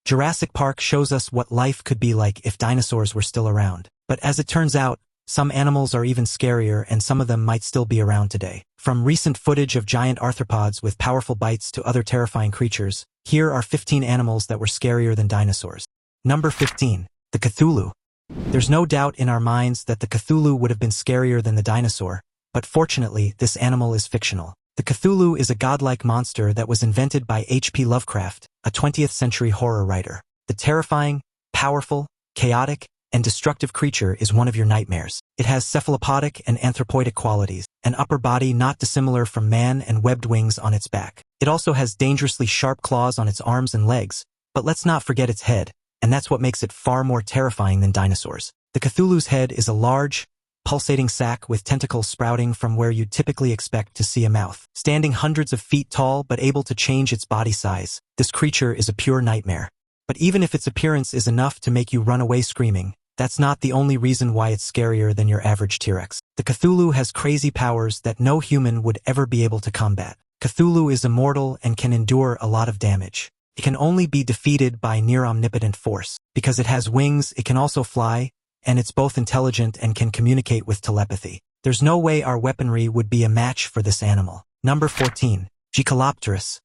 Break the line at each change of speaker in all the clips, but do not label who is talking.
Jurassic Park shows us what life could be like if dinosaurs were still around. But as it turns out, some animals are even scarier and some of them might still be around today. From recent footage of giant arthropods with powerful bites to other terrifying creatures, here are 15 animals that were scarier than dinosaurs. Number 15. The Cthulhu. There's no doubt in our minds that the Cthulhu would have been scarier than the dinosaur, but fortunately, this animal is fictional. The Cthulhu is a godlike monster that was invented by H.P. Lovecraft, a 20th century horror writer. The terrifying, powerful, chaotic, and destructive creature is one of your nightmares. It has cephalopodic and anthropoidic qualities, an upper body not dissimilar from man and webbed wings on its back. It also has dangerously sharp claws on its arms and legs, but let's not forget its head, and that's what makes it far more terrifying than dinosaurs. The Cthulhu's head is a large, pulsating sac with tentacles sprouting from where you'd typically expect to see a mouth. Standing hundreds of feet tall but able to change its body size, this creature is a pure nightmare. But even if its appearance is enough to make you run away screaming, that's not the only reason why it's scarier than your average T-Rex. The Cthulhu has crazy powers that no human would ever be able to combat. Cthulhu is immortal and can endure a lot of damage. It can only be defeated by near-omnipotent force. Because it has wings, it can also fly, and it's both intelligent and can communicate with telepathy. There's no way our weaponry would be a match for this animal. Number 14. Galopterus.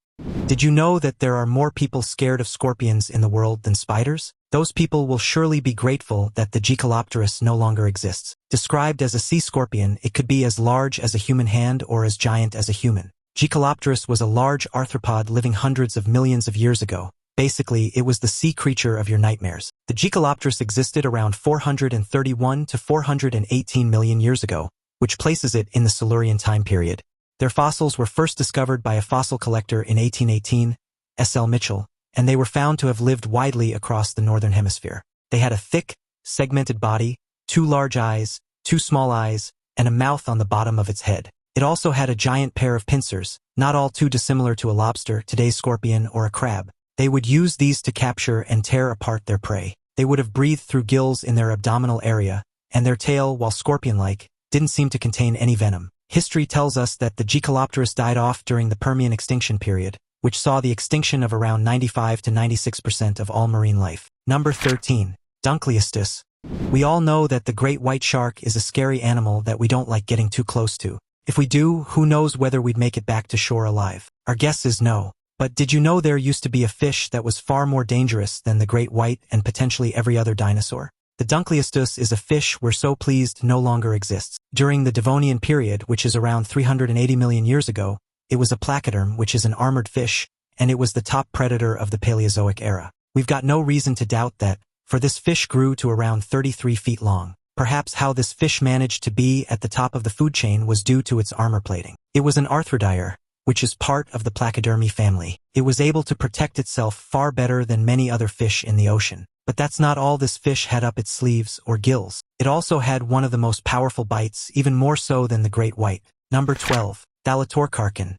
Did you know that there are more people scared of scorpions in the world than spiders? Those people will surely be grateful that the Galopterus no longer exists. Described as a sea scorpion, it could be as large as a human hand or as giant as a human. Galopterus was a large arthropod living hundreds of millions of years ago. Basically, it was the sea creature of your nightmares. The Galopterus existed around 431 to 418 million years ago, which places it in the Silurian time period. Their fossils were first discovered by a fossil collector in 1818, S.L. Mitchell, and they were found to have lived widely across the northern hemisphere. They had a thick, segmented body, 2 large eyes, 2 small eyes, and a mouth on the bottom of its head. It also had a giant pair of pincers, not all too dissimilar to a lobster, today's scorpion, or a crab. They would use these to capture and tear apart their prey. They would have breathed through gills in their abdominal area, and their tail, while scorpion-like, didn't seem to contain any venom. History tells us that the Galopterus died off during the Permian extinction period, which saw the extinction of around 95 to 96% of all marine life. Number 13. Dunkleosteus. We all know that the great white shark is a scary animal that we don't like getting too close to. If we do, who knows whether we'd make it back to shore alive. Our guess is no. But did you know there used to be a fish that was far more dangerous than the great white and potentially every other dinosaur? The Dunkleosteus is a fish we're so pleased no longer exists. During the Devonian period, which is around 380 million years ago, it was a placoderm, which is an armored fish, and it was the top predator of the Paleozoic era. We've got no reason to doubt that, for this fish grew to around 33 feet long. Perhaps how this fish managed to be at the top of the food chain was due to its armor plating. It was an arthrodire, which is part of the placodermi family. It was able to protect itself far better than many other fish in the ocean. But that's not all this fish had up its sleeves or gills. It also had one of the most powerful bites, even more so than the great white. Number 12. Karkin.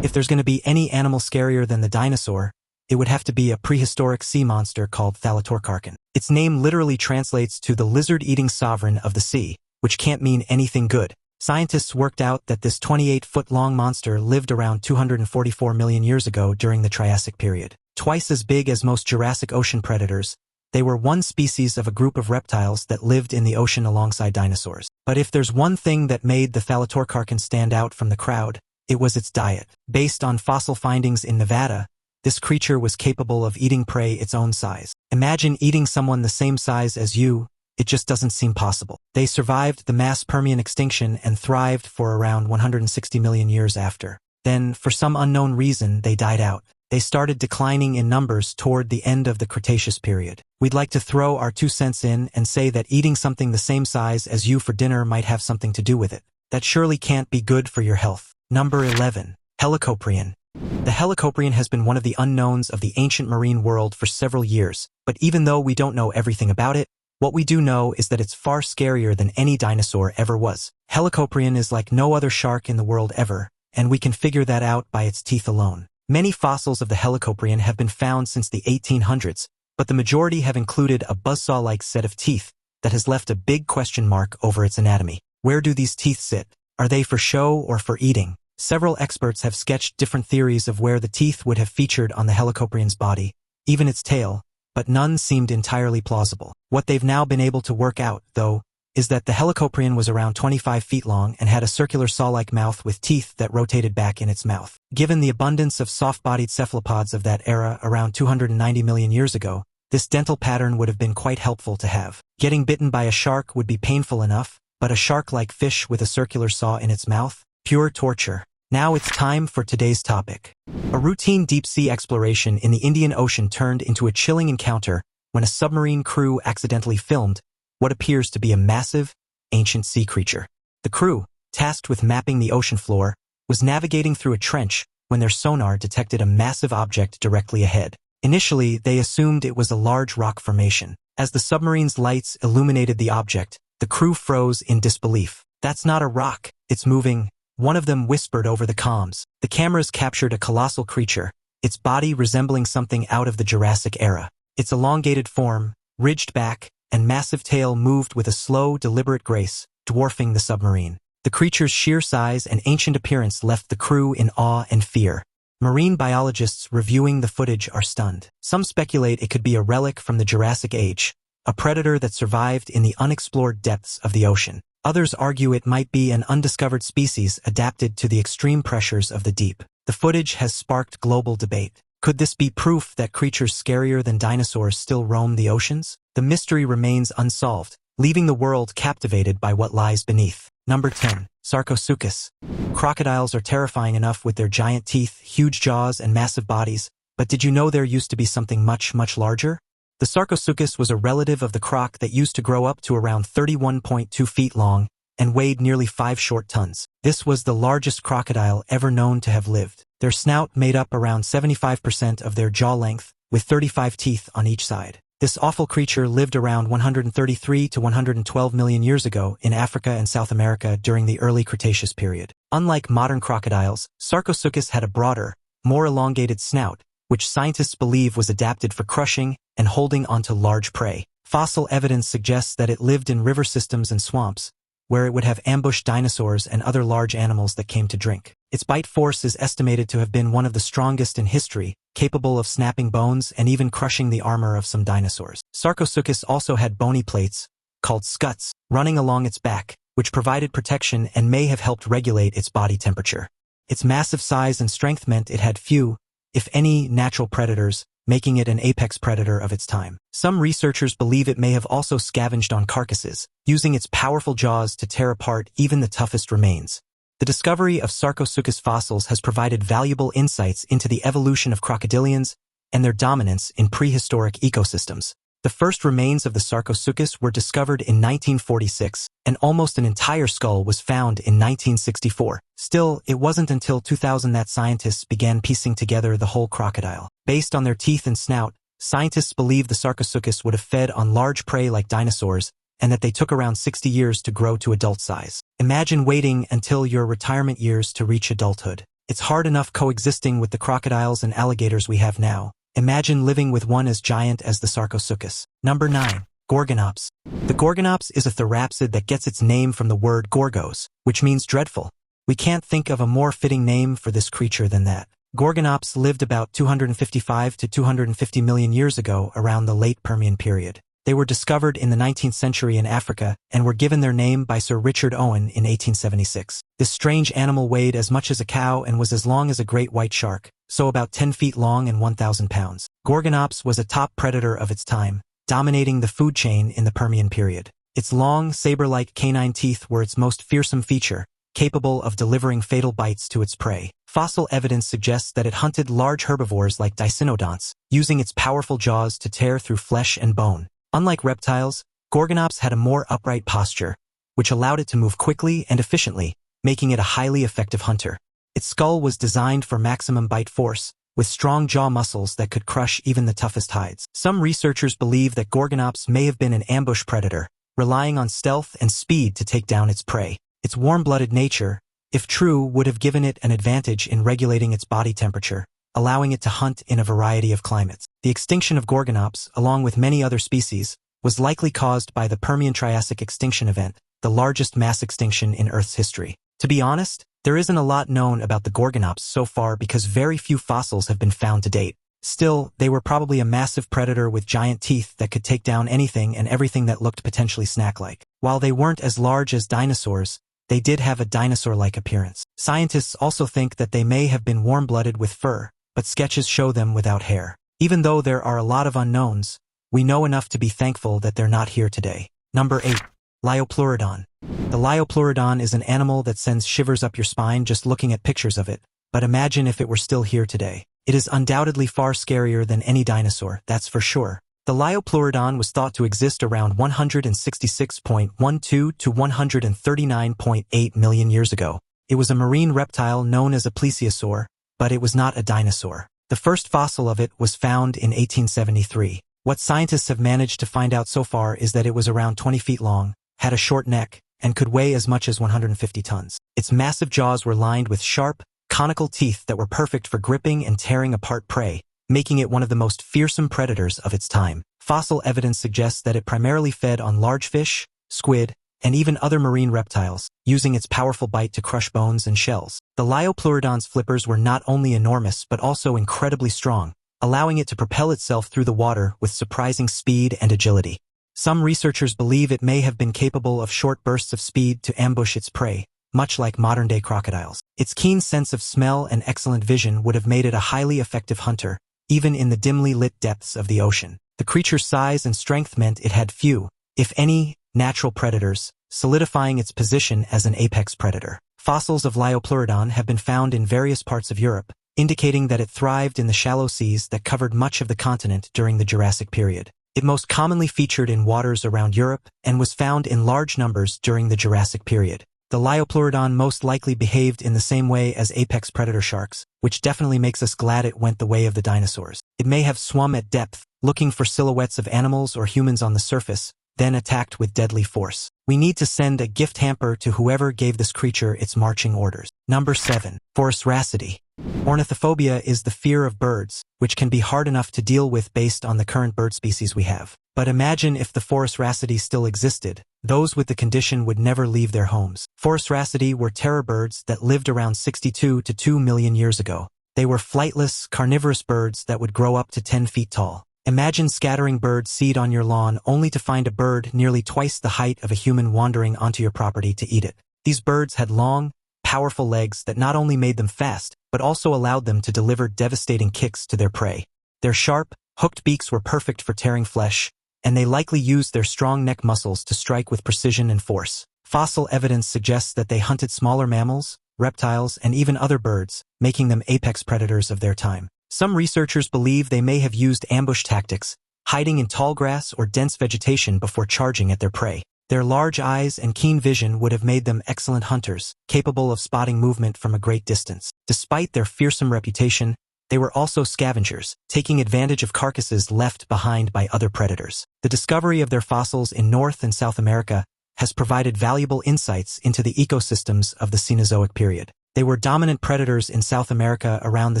If there's going to be any animal scarier than the dinosaur, it would have to be a prehistoric sea monster called Karkin. Its name literally translates to the lizard-eating sovereign of the sea, which can't mean anything good. Scientists worked out that this 28-foot-long monster lived around 244 million years ago during the Triassic period. Twice as big as most Jurassic ocean predators, they were one species of a group of reptiles that lived in the ocean alongside dinosaurs. But if there's one thing that made the Karkin stand out from the crowd, it was its diet. Based on fossil findings in Nevada, this creature was capable of eating prey its own size. Imagine eating someone the same size as you. It just doesn't seem possible. They survived the mass Permian extinction and thrived for around 160 million years after. Then, for some unknown reason, they died out. They started declining in numbers toward the end of the Cretaceous period. We'd like to throw our 2 cents in and say that eating something the same size as you for dinner might have something to do with it. That surely can't be good for your health. Number 11. Helicoprian. The Helicoprian has been one of the unknowns of the ancient marine world for several years, but even though we don't know everything about it, what we do know is that it's far scarier than any dinosaur ever was. Helicoprian is like no other shark in the world ever, and we can figure that out by its teeth alone. Many fossils of the Helicoprian have been found since the 1800s, but the majority have included a buzzsaw-like set of teeth that has left a big question mark over its anatomy. Where do these teeth sit? Are they for show or for eating? Several experts have sketched different theories of where the teeth would have featured on the Helicoprian's body, even its tail, but none seemed entirely plausible. What they've now been able to work out, though, is that the Helicoprian was around 25 feet long and had a circular saw-like mouth with teeth that rotated back in its mouth. Given the abundance of soft-bodied cephalopods of that era around 290 million years ago, this dental pattern would have been quite helpful to have. Getting bitten by a shark would be painful enough, but a shark-like fish with a circular saw in its mouth? Pure torture. Now it's time for today's topic. A routine deep-sea exploration in the Indian Ocean turned into a chilling encounter when a submarine crew accidentally filmed what appears to be a massive, ancient sea creature. The crew, tasked with mapping the ocean floor, was navigating through a trench when their sonar detected a massive object directly ahead. Initially, they assumed it was a large rock formation. As the submarine's lights illuminated the object, the crew froze in disbelief. "That's not a rock, it's moving," one of them whispered over the comms. The cameras captured a colossal creature, its body resembling something out of the Jurassic era. Its elongated form, ridged back, and massive tail moved with a slow, deliberate grace, dwarfing the submarine. The creature's sheer size and ancient appearance left the crew in awe and fear. Marine biologists reviewing the footage are stunned. Some speculate it could be a relic from the Jurassic Age, a predator that survived in the unexplored depths of the ocean. Others argue it might be an undiscovered species adapted to the extreme pressures of the deep. The footage has sparked global debate. Could this be proof that creatures scarier than dinosaurs still roam the oceans? The mystery remains unsolved, leaving the world captivated by what lies beneath. Number 10. Sarosucus. Crocodiles are terrifying enough with their giant teeth, huge jaws, and massive bodies, but did you know there used to be something much, much larger? The Sarosucus was a relative of the croc that used to grow up to around 31.2 feet long and weighed nearly 5 short tons. This was the largest crocodile ever known to have lived. Their snout made up around 75% of their jaw length, with 35 teeth on each side. This awful creature lived around 133 to 112 million years ago in Africa and South America during the early Cretaceous period. Unlike modern crocodiles, Sarosucus had a broader, more elongated snout, which scientists believe was adapted for crushing and holding onto large prey. Fossil evidence suggests that it lived in river systems and swamps, where it would have ambushed dinosaurs and other large animals that came to drink. Its bite force is estimated to have been one of the strongest in history, capable of snapping bones and even crushing the armor of some dinosaurs. Sarosucus also had bony plates, called scuts, running along its back, which provided protection and may have helped regulate its body temperature. Its massive size and strength meant it had few, if any, natural predators, making it an apex predator of its time. Some researchers believe it may have also scavenged on carcasses, using its powerful jaws to tear apart even the toughest remains. The discovery of Sarosucus fossils has provided valuable insights into the evolution of crocodilians and their dominance in prehistoric ecosystems. The first remains of the Sarosucus were discovered in 1946, and almost an entire skull was found in 1964. Still, it wasn't until 2000 that scientists began piecing together the whole crocodile. Based on their teeth and snout, scientists believe the Sarosucus would have fed on large prey like dinosaurs, and that they took around 60 years to grow to adult size. Imagine waiting until your retirement years to reach adulthood. It's hard enough coexisting with the crocodiles and alligators we have now. Imagine living with one as giant as the Sarosucus. Number 9. Gorgonops. The Gorgonops is a therapsid that gets its name from the word gorgos, which means dreadful. We can't think of a more fitting name for this creature than that. Gorgonops lived about 255 to 250 million years ago around the late Permian period. They were discovered in the 19th century in Africa and were given their name by Sir Richard Owen in 1876. This strange animal weighed as much as a cow and was as long as a great white shark, so about 10 feet long and 1,000 pounds. Gorgonops was a top predator of its time, dominating the food chain in the Permian period. Its long, saber-like canine teeth were its most fearsome feature, capable of delivering fatal bites to its prey. Fossil evidence suggests that it hunted large herbivores like Intellodants, using its powerful jaws to tear through flesh and bone. Unlike reptiles, Gorgonops had a more upright posture, which allowed it to move quickly and efficiently, making it a highly effective hunter. Its skull was designed for maximum bite force, with strong jaw muscles that could crush even the toughest hides. Some researchers believe that Gorgonops may have been an ambush predator, relying on stealth and speed to take down its prey. Its warm-blooded nature, if true, would have given it an advantage in regulating its body temperature, allowing it to hunt in a variety of climates. The extinction of Gorgonops, along with many other species, was likely caused by the Permian-Triassic extinction event, the largest mass extinction in Earth's history. To be honest, there isn't a lot known about the Gorgonops so far because very few fossils have been found to date. Still, they were probably a massive predator with giant teeth that could take down anything and everything that looked potentially snack-like. While they weren't as large as dinosaurs, they did have a dinosaur-like appearance. Scientists also think that they may have been warm-blooded with fur, but sketches show them without hair. Even though there are a lot of unknowns, we know enough to be thankful that they're not here today. Number 8. Liopluridon. The liopluridon is an animal that sends shivers up your spine just looking at pictures of it, but imagine if it were still here today. It is undoubtedly far scarier than any dinosaur, that's for sure. The liopluridon was thought to exist around 166.12 to 139.8 million years ago. It was a marine reptile known as a plesiosaur, but it was not a dinosaur. The first fossil of it was found in 1873. What scientists have managed to find out so far is that it was around 20 feet long, had a short neck, and could weigh as much as 150 tons. Its massive jaws were lined with sharp, conical teeth that were perfect for gripping and tearing apart prey, making it one of the most fearsome predators of its time. Fossil evidence suggests that it primarily fed on large fish, squid, and even other marine reptiles, using its powerful bite to crush bones and shells. The liopluridon's flippers were not only enormous but also incredibly strong, allowing it to propel itself through the water with surprising speed and agility. Some researchers believe it may have been capable of short bursts of speed to ambush its prey, much like modern-day crocodiles. Its keen sense of smell and excellent vision would have made it a highly effective hunter, even in the dimly lit depths of the ocean. The creature's size and strength meant it had few, if any, natural predators, solidifying its position as an apex predator. Fossils of liopluridon have been found in various parts of Europe, indicating that it thrived in the shallow seas that covered much of the continent during the Jurassic period. It most commonly featured in waters around Europe and was found in large numbers during the Jurassic period. The liopluridon most likely behaved in the same way as apex predator sharks, which definitely makes us glad it went the way of the dinosaurs. It may have swum at depth, looking for silhouettes of animals or humans on the surface, then attacked with deadly force. We need to send a gift hamper to whoever gave this creature its marching orders. Number 7. Rassidity. Ornithophobia is the fear of birds, which can be hard enough to deal with based on the current bird species we have. But imagine if the Rassidity still existed. Those with the condition would never leave their homes. Rassidity were terror birds that lived around 62 to 2 million years ago. They were flightless, carnivorous birds that would grow up to 10 feet tall. Imagine scattering bird seed on your lawn only to find a bird nearly twice the height of a human wandering onto your property to eat it. These birds had long, powerful legs that not only made them fast, but also allowed them to deliver devastating kicks to their prey. Their sharp, hooked beaks were perfect for tearing flesh, and they likely used their strong neck muscles to strike with precision and force. Fossil evidence suggests that they hunted smaller mammals, reptiles, and even other birds, making them apex predators of their time. Some researchers believe they may have used ambush tactics, hiding in tall grass or dense vegetation before charging at their prey. Their large eyes and keen vision would have made them excellent hunters, capable of spotting movement from a great distance. Despite their fearsome reputation, they were also scavengers, taking advantage of carcasses left behind by other predators. The discovery of their fossils in North and South America has provided valuable insights into the ecosystems of the Cenozoic period. They were dominant predators in South America around the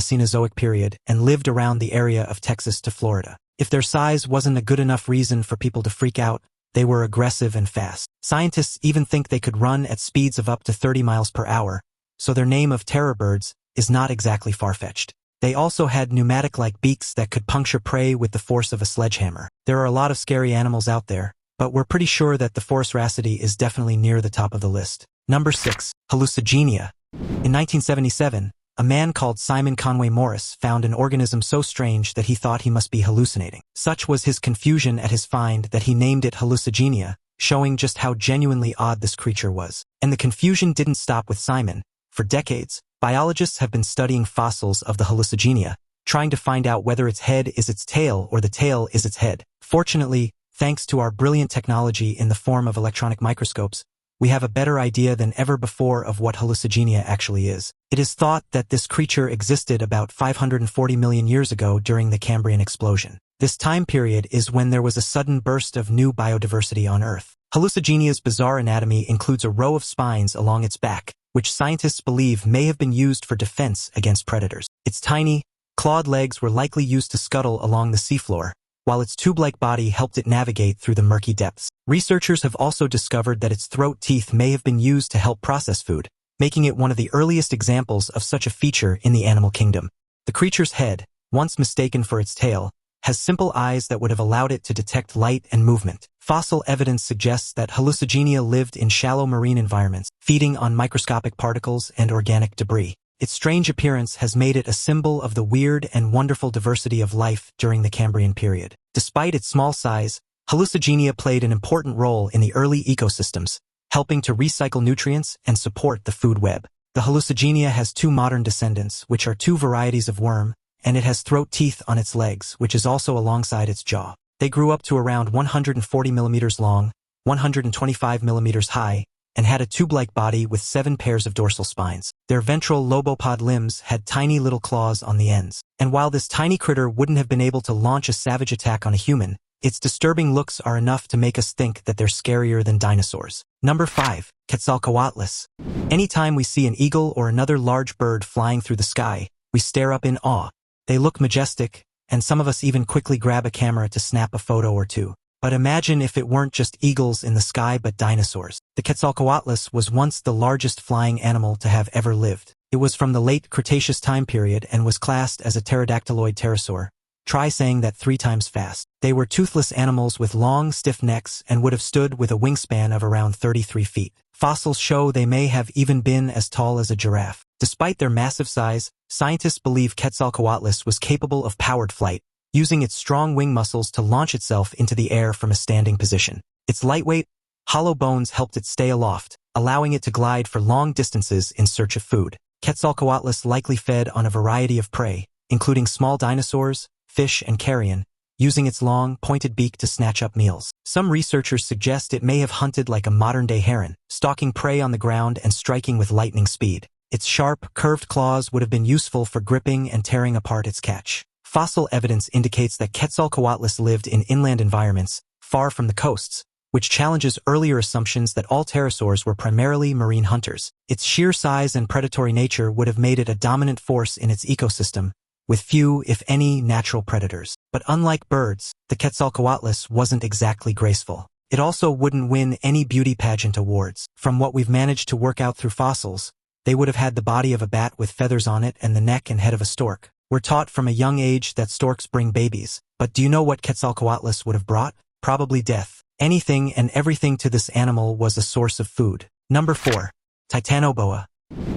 Cenozoic period and lived around the area of Texas to Florida. If their size wasn't a good enough reason for people to freak out, they were aggressive and fast. Scientists even think they could run at speeds of up to 30 miles per hour, so their name of terror birds is not exactly far-fetched. They also had pneumatic-like beaks that could puncture prey with the force of a sledgehammer. There are a lot of scary animals out there, but we're pretty sure that the Rassidity is definitely near the top of the list. Number 6. Hallucinia. In 1977, a man called Simon Conway Morris found an organism so strange that he thought he must be hallucinating. Such was his confusion at his find that he named it Hallucinia, showing just how genuinely odd this creature was. And the confusion didn't stop with Simon. For decades, biologists have been studying fossils of the Hallucinia, trying to find out whether its head is its tail or the tail is its head. Fortunately, thanks to our brilliant technology in the form of electronic microscopes, we have a better idea than ever before of what Hallucinia actually is. It is thought that this creature existed about 540 million years ago during the Cambrian explosion. This time period is when there was a sudden burst of new biodiversity on Earth. Hallucinia's bizarre anatomy includes a row of spines along its back, which scientists believe may have been used for defense against predators. Its tiny, clawed legs were likely used to scuttle along the seafloor, while its tube-like body helped it navigate through the murky depths. Researchers have also discovered that its throat teeth may have been used to help process food, making it one of the earliest examples of such a feature in the animal kingdom. The creature's head, once mistaken for its tail, has simple eyes that would have allowed it to detect light and movement. Fossil evidence suggests that hallucinia lived in shallow marine environments, feeding on microscopic particles and organic debris. Its strange appearance has made it a symbol of the weird and wonderful diversity of life during the Cambrian period. Despite its small size, hallucinia played an important role in the early ecosystems, helping to recycle nutrients and support the food web. The hallucinia has two modern descendants, which are two varieties of worm, and it has throat teeth on its legs, which is also alongside its jaw. They grew up to around 140 millimeters long, 125 millimeters high, and had a tube-like body with 7 pairs of dorsal spines. Their ventral lobopod limbs had tiny little claws on the ends. And while this tiny critter wouldn't have been able to launch a savage attack on a human, its disturbing looks are enough to make us think that they're scarier than dinosaurs. Number 5. Quetzalcoatlus. Anytime we see an eagle or another large bird flying through the sky, we stare up in awe. They look majestic, and some of us even quickly grab a camera to snap a photo or two. But imagine if it weren't just eagles in the sky but dinosaurs. The Quetzalcoatlus was once the largest flying animal to have ever lived. It was from the late Cretaceous time period and was classed as a pterodactyloid pterosaur. Try saying that 3 times fast. They were toothless animals with long, stiff necks and would have stood with a wingspan of around 33 feet. Fossils show they may have even been as tall as a giraffe. Despite their massive size, scientists believe Quetzalcoatlus was capable of powered flight, using its strong wing muscles to launch itself into the air from a standing position. Its lightweight, hollow bones helped it stay aloft, allowing it to glide for long distances in search of food. Quetzalcoatlus likely fed on a variety of prey, including small dinosaurs, fish, and carrion, using its long, pointed beak to snatch up meals. Some researchers suggest it may have hunted like a modern-day heron, stalking prey on the ground and striking with lightning speed. Its sharp, curved claws would have been useful for gripping and tearing apart its catch. Fossil evidence indicates that Quetzalcoatlus lived in inland environments, far from the coasts, which challenges earlier assumptions that all pterosaurs were primarily marine hunters. Its sheer size and predatory nature would have made it a dominant force in its ecosystem, with few, if any, natural predators. But unlike birds, the Quetzalcoatlus wasn't exactly graceful. It also wouldn't win any beauty pageant awards. From what we've managed to work out through fossils, they would have had the body of a bat with feathers on it and the neck and head of a stork. We're taught from a young age that storks bring babies. But do you know what Quetzalcoatlus would have brought? Probably death. Anything and everything to this animal was a source of food. Number 4. Titanoboa.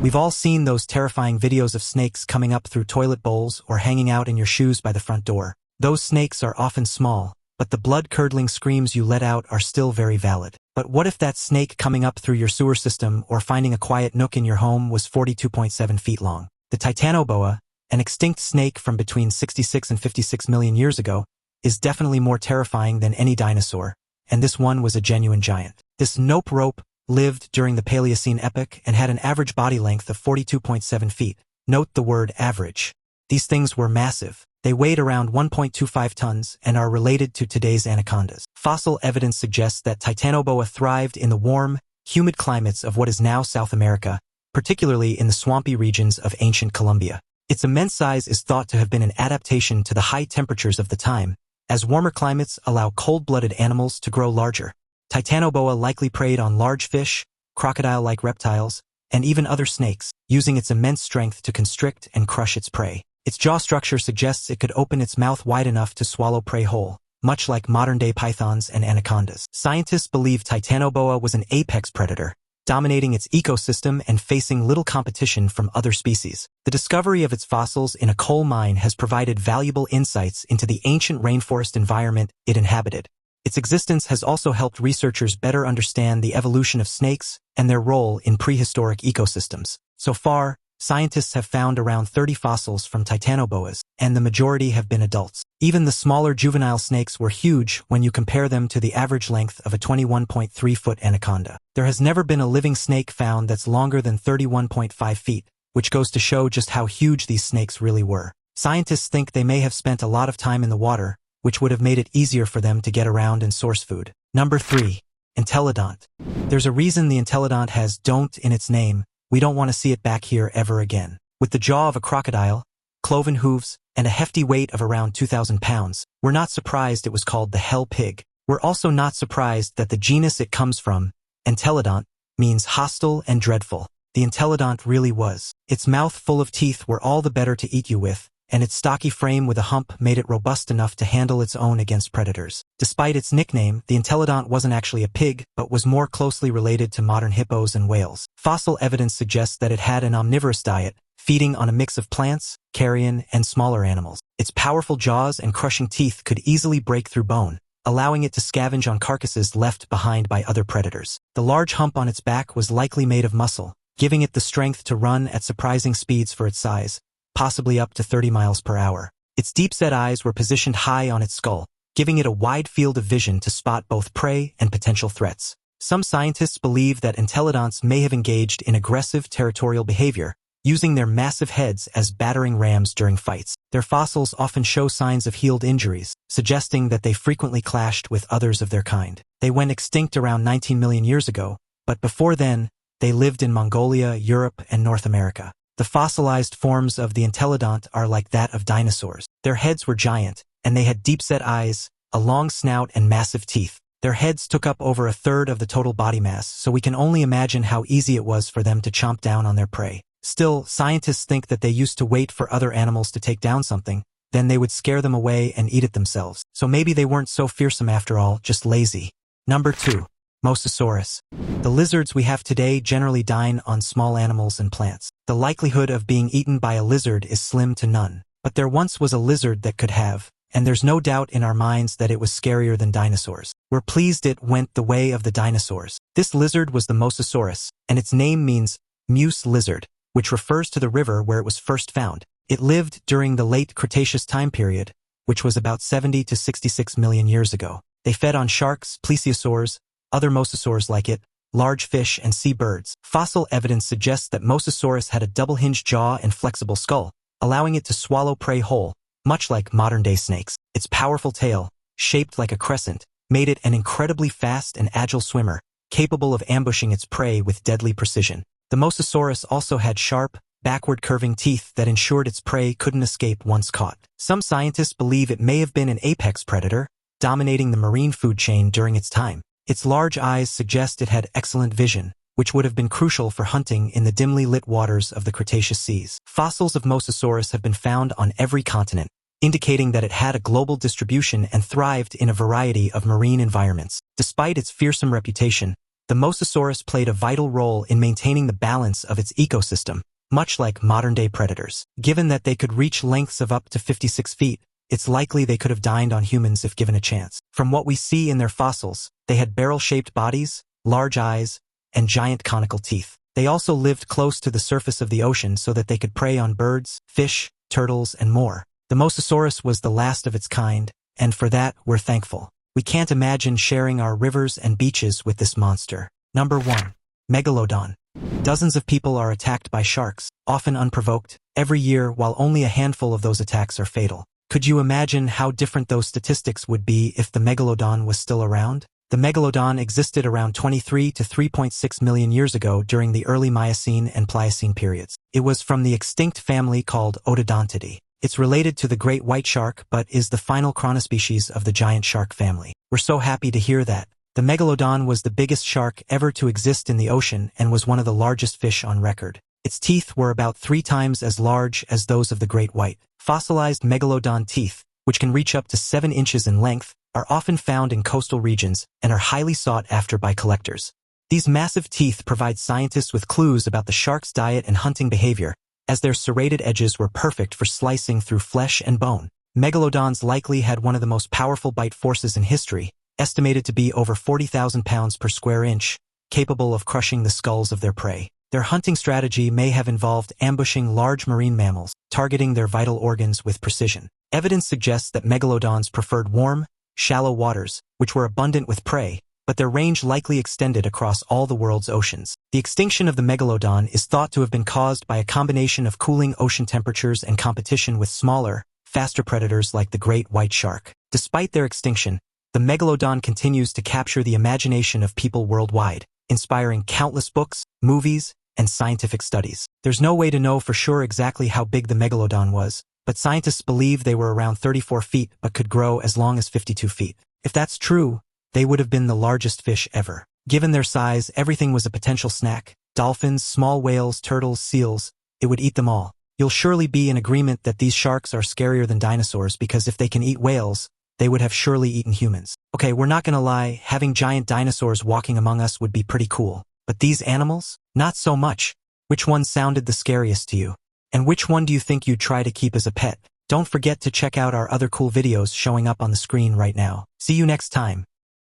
We've all seen those terrifying videos of snakes coming up through toilet bowls or hanging out in your shoes by the front door. Those snakes are often small, but the blood-curdling screams you let out are still very valid. But what if that snake coming up through your sewer system or finding a quiet nook in your home was 42.7 feet long? The Titanoboa, an extinct snake from between 66 and 56 million years ago, is definitely more terrifying than any dinosaur, and this one was a genuine giant. This nope rope lived during the Paleocene epoch and had an average body length of 42.7 feet. Note the word average. These things were massive. They weighed around 1.25 tons and are related to today's anacondas. Fossil evidence suggests that Titanoboa thrived in the warm, humid climates of what is now South America, particularly in the swampy regions of ancient Colombia. Its immense size is thought to have been an adaptation to the high temperatures of the time, as warmer climates allow cold-blooded animals to grow larger. Titanoboa likely preyed on large fish, crocodile-like reptiles, and even other snakes, using its immense strength to constrict and crush its prey. Its jaw structure suggests it could open its mouth wide enough to swallow prey whole, much like modern-day pythons and anacondas. Scientists believe Titanoboa was an apex predator, dominating its ecosystem and facing little competition from other species. The discovery of its fossils in a coal mine has provided valuable insights into the ancient rainforest environment it inhabited. Its existence has also helped researchers better understand the evolution of snakes and their role in prehistoric ecosystems. So far, scientists have found around 30 fossils from Titanoboas, and the majority have been adults. Even the smaller juvenile snakes were huge when you compare them to the average length of a 21.3-foot anaconda. There has never been a living snake found that's longer than 31.5 feet, which goes to show just how huge these snakes really were. Scientists think they may have spent a lot of time in the water, which would have made it easier for them to get around and source food. Number 3. Intellodant. There's a reason the Intellodant has "don't" in its name. We don't want to see it back here ever again. With the jaw of a crocodile, cloven hooves, and a hefty weight of around 2,000 pounds, we're not surprised it was called the hell pig. We're also not surprised that the genus it comes from, Intellodant, means hostile and dreadful. The Intellodant really was. Its mouth full of teeth were all the better to eat you with, and its stocky frame with a hump made it robust enough to handle its own against predators. Despite its nickname, the Intellodant wasn't actually a pig, but was more closely related to modern hippos and whales. Fossil evidence suggests that it had an omnivorous diet, feeding on a mix of plants, carrion, and smaller animals. Its powerful jaws and crushing teeth could easily break through bone, allowing it to scavenge on carcasses left behind by other predators. The large hump on its back was likely made of muscle, giving it the strength to run at surprising speeds for its size, possibly up to 30 miles per hour. Its deep-set eyes were positioned high on its skull, giving it a wide field of vision to spot both prey and potential threats. Some scientists believe that Intellodonts may have engaged in aggressive territorial behavior, using their massive heads as battering rams during fights. Their fossils often show signs of healed injuries, suggesting that they frequently clashed with others of their kind. They went extinct around 19 million years ago, but before then, they lived in Mongolia, Europe, and North America. The fossilized forms of the Intellodont are like that of dinosaurs. Their heads were giant, and they had deep-set eyes, a long snout, and massive teeth. Their heads took up over a third of the total body mass, so we can only imagine how easy it was for them to chomp down on their prey. Still, scientists think that they used to wait for other animals to take down something, then they would scare them away and eat it themselves. So maybe they weren't so fearsome after all, just lazy. Number 2. Mosasaurus. The lizards we have today generally dine on small animals and plants. The likelihood of being eaten by a lizard is slim to none. But there once was a lizard that could have, and there's no doubt in our minds that it was scarier than dinosaurs. We're pleased it went the way of the dinosaurs. This lizard was the Mosasaurus, and its name means Meuse lizard, which refers to the river where it was first found. It lived during the late Cretaceous time period, which was about 70 to 66 million years ago. They fed on sharks, plesiosaurs, other mosasaurs like it, large fish, and sea birds. Fossil evidence suggests that Mosasaurus had a double-hinged jaw and flexible skull, allowing it to swallow prey whole, much like modern-day snakes. Its powerful tail, shaped like a crescent, made it an incredibly fast and agile swimmer, capable of ambushing its prey with deadly precision. The Mosasaurus also had sharp, backward-curving teeth that ensured its prey couldn't escape once caught. Some scientists believe it may have been an apex predator, dominating the marine food chain during its time. Its large eyes suggest it had excellent vision, which would have been crucial for hunting in the dimly lit waters of the Cretaceous seas. Fossils of Mosasaurus have been found on every continent, indicating that it had a global distribution and thrived in a variety of marine environments. Despite its fearsome reputation, the Mosasaurus played a vital role in maintaining the balance of its ecosystem, much like modern-day predators. Given that they could reach lengths of up to 56 feet, it's likely they could have dined on humans if given a chance. From what we see in their fossils, they had barrel-shaped bodies, large eyes, and giant conical teeth. They also lived close to the surface of the ocean so that they could prey on birds, fish, turtles, and more. The Mosasaurus was the last of its kind, and for that, we're thankful. We can't imagine sharing our rivers and beaches with this monster. Number 1. Megalodon. Dozens of people are attacked by sharks, often unprovoked, every year, while only a handful of those attacks are fatal. Could you imagine how different those statistics would be if the Megalodon was still around? The Megalodon existed around 23 to 3.6 million years ago during the early Miocene and Pliocene periods. It was from the extinct family called Odontidae. It's related to the great white shark but is the final chronospecies of the giant shark family. We're so happy to hear that. The Megalodon was the biggest shark ever to exist in the ocean and was one of the largest fish on record. Its teeth were about 3 times as large as those of the great white. Fossilized Megalodon teeth, which can reach up to 7 inches in length, are often found in coastal regions and are highly sought after by collectors. These massive teeth provide scientists with clues about the shark's diet and hunting behavior, as their serrated edges were perfect for slicing through flesh and bone. Megalodons likely had one of the most powerful bite forces in history, estimated to be over 40,000 pounds per square inch, capable of crushing the skulls of their prey. Their hunting strategy may have involved ambushing large marine mammals, targeting their vital organs with precision. Evidence suggests that megalodons preferred warm, shallow waters, which were abundant with prey, but their range likely extended across all the world's oceans. The extinction of the megalodon is thought to have been caused by a combination of cooling ocean temperatures and competition with smaller, faster predators like the great white shark. Despite their extinction, the megalodon continues to capture the imagination of people worldwide, inspiring countless books, movies, and scientific studies. There's no way to know for sure exactly how big the megalodon was, but scientists believe they were around 34 feet but could grow as long as 52 feet. If that's true, they would have been the largest fish ever. Given their size, everything was a potential snack. Dolphins, small whales, turtles, seals, it would eat them all. You'll surely be in agreement that these sharks are scarier than dinosaurs because if they can eat whales, they would have surely eaten humans. Okay, we're not gonna lie, having giant dinosaurs walking among us would be pretty cool. But these animals? Not so much. Which one sounded the scariest to you? And which one do you think you'd try to keep as a pet? Don't forget to check out our other cool videos showing up on the screen right now. See you next time.